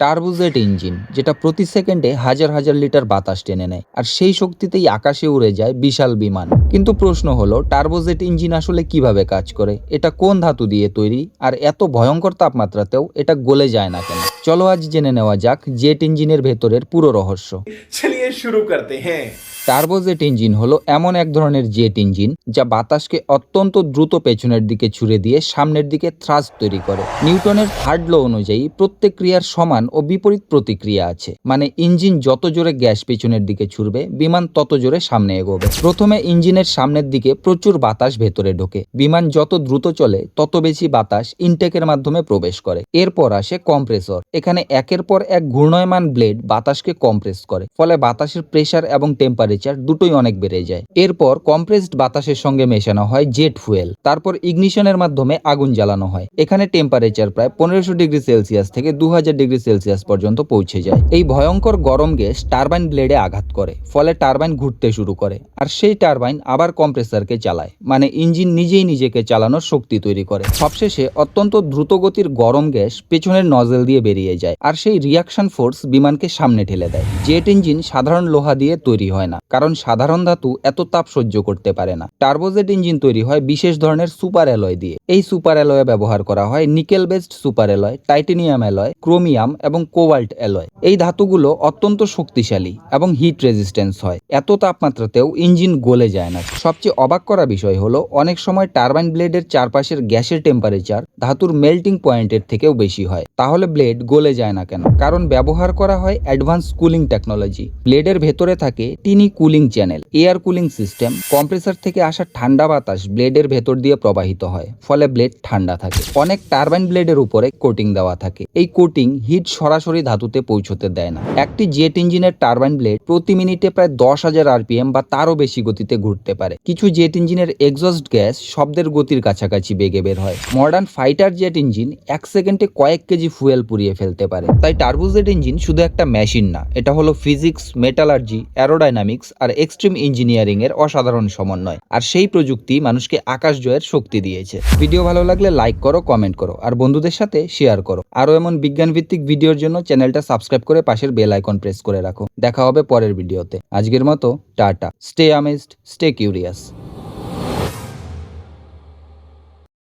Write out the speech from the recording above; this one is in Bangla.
টার্বোজেট ইঞ্জিন, যেটা প্রতি সেকেন্ডে হাজার হাজার লিটার বাতাস টেনে নেয়, আর সেই শক্তিতেই আকাশে উড়ে যায় বিশাল বিমান। কিন্তু প্রশ্ন হলো, টার্বোজেট ইঞ্জিন আসলে কিভাবে কাজ করে, এটা কোন ধাতু দিয়ে তৈরি, আর এত ভয়ঙ্কর তাপমাত্রাতেও এটা গলে যায় না কেন? চলো আজ জেনে নেওয়া যাক জেট ইঞ্জিনের ভেতরের পুরো রহস্য। चलिए शुरू करते हैं। টার্বোজেট ইঞ্জিন হলো এমন এক ধরনের জেট ইঞ্জিন যা বাতাসকে অত্যন্ত দ্রুত পেছনের দিকে ছুড়ে দিয়ে সামনের দিকে থ্রাস্ট তৈরি করে। নিউটনের থার্ড ল অনুযায়ী প্রত্যেক ক্রিয়ার সমান ও বিপরীত প্রতিক্রিয়া আছে, মানে ইঞ্জিন যত জোরে গ্যাস পেছনের দিকে ছুড়বে, বিমান তত জোরে সামনে এগোবে। প্রথমে ইঞ্জিনের সামনের দিকে প্রচুর বাতাস ভেতরে ঢোকে। বিমান যত দ্রুত চলে তত বেশি বাতাস ইনটেকের মাধ্যমে প্রবেশ করে। এরপর আসে কম্প্রেসর। এখানে একের পর এক ঘূর্ণায়মান ব্লেড বাতাসকে কম্প্রেস করে, ফলে বাতাসের প্রেসার এবং টেম্পারেচার দুটোই অনেক বেড়ে যায়। এরপর কম্প্রেসড বাতাসের সঙ্গে মেশানো হয় জেট ফুয়েল। তারপর ইগনিশনের মাধ্যমে আগুন জ্বালানো হয়। এখানে টেম্পারেচার প্রায় 1500 ডিগ্রি সেলসিয়াস থেকে 2000 ডিগ্রি সেলসিয়াস পর্যন্ত পৌঁছে যায়। এই ভয়ঙ্কর গরম গ্যাস টারবাইন ব্লেডে আঘাত করে, ফলে টারবাইন ঘুরতে শুরু করে, আর সেই টারবাইন আবার কম্প্রেসরকে চালায়, মানে ইঞ্জিন নিজেই নিজেকে চালানোর শক্তি তৈরি করে। সবশেষে অত্যন্ত দ্রুতগতির গরম গ্যাস পেছনের নজেল দিয়ে বেরিয়ে যায়, আর সেই রিয়াকশন ফোর্স বিমানকে সামনে ঠেলে দেয়। জেট ইঞ্জিন সাধারণ লোহা দিয়ে তৈরি হয় না, কারণ সাধারণ ধাতু এত তাপ সহ্য করতে পারে না। টার্বোজেট ইঞ্জিন তৈরি হয় বিশেষ ধরনের সুপার অ্যালয় দিয়ে। এই সুপার অ্যালয়ে ব্যবহার করা হয় nickel based super alloy, titanium alloy, chromium এবং কোবাল্ট অ্যালয়। এই ধাতুগুলো অত্যন্ত শক্তিশালী এবং হিট রেজিস্ট্যান্স হয়। এত তাপমাত্রাতেও ইঞ্জিন গলে যায় না। সবচেয়ে অবাক করা বিষয় হলো, অনেক সময় টারবাইন ব্লেডের চারপাশের গ্যাসের টেম্পারেচার ধাতুর মেল্টিং পয়েন্টের থেকেও বেশি হয়। তাহলে ব্লেড গলে যায় না কেন? কারণ ব্যবহার করা হয় অ্যাডভান্স কুলিং টেকনোলজি। ব্লেডের ভেতরে থাকে tiny cooling channel, air cooling system. Compressor থেকে আসা ঠান্ডা বাতাস ব্লেডের ভেতর দিয়ে প্রবাহিত হয়, ফলে ব্লেড ঠান্ডা থাকে। অনেক টারবাইন ব্লেডের উপরে কোটিং দেওয়া থাকে। এই কোটিং হিট সরাসরি ধাতুতে পৌঁছতে দেয় না। একটি জেট ইঞ্জিনের টারবাইন ব্লেড প্রতি মিনিটে প্রায় 10,000 আরপিএম বা তারও বেশি গতিতে ঘুরতে পারে। কিছু জেট ইঞ্জিনের এক্সস্ট গ্যাস শব্দের গতির কাছাকাছি বেগে বের হয়। মডার্ন ফাইটার জেট ইঞ্জিন 1 সেকেন্ডে কয়েক কেজি ফুয়েল পুড়িয়ে ফেলতে পারে। তাই টার্বোজেট ইঞ্জিন শুধু একটা মেশিন না, এটা হলো ফিজিক্স, মেটালার্জি, অ্যারোডাইনামিক্স আর এক্সট্রিম ইঞ্জিনিয়ারিং এর অসাধারণ সমন্বয়। আর সেই প্রযুক্তি মানুষকে আকাশ জয়ের শক্তি দিয়েছে। ভিডিও ভালো লাগলে লাইক করো, কমেন্ট করো, আর বন্ধুদের সাথে শেয়ার করো। আরও এমন বিজ্ঞান ভিত্তিক ভিডিওর জন্য চ্যানেলটা সাবস্ক্রাইব করে পাশের বেল আইকন প্রেস করে রাখো। দেখা হবে পরের ভিডিওতে। আজকের মতো tata. Stay amazed, stay curious.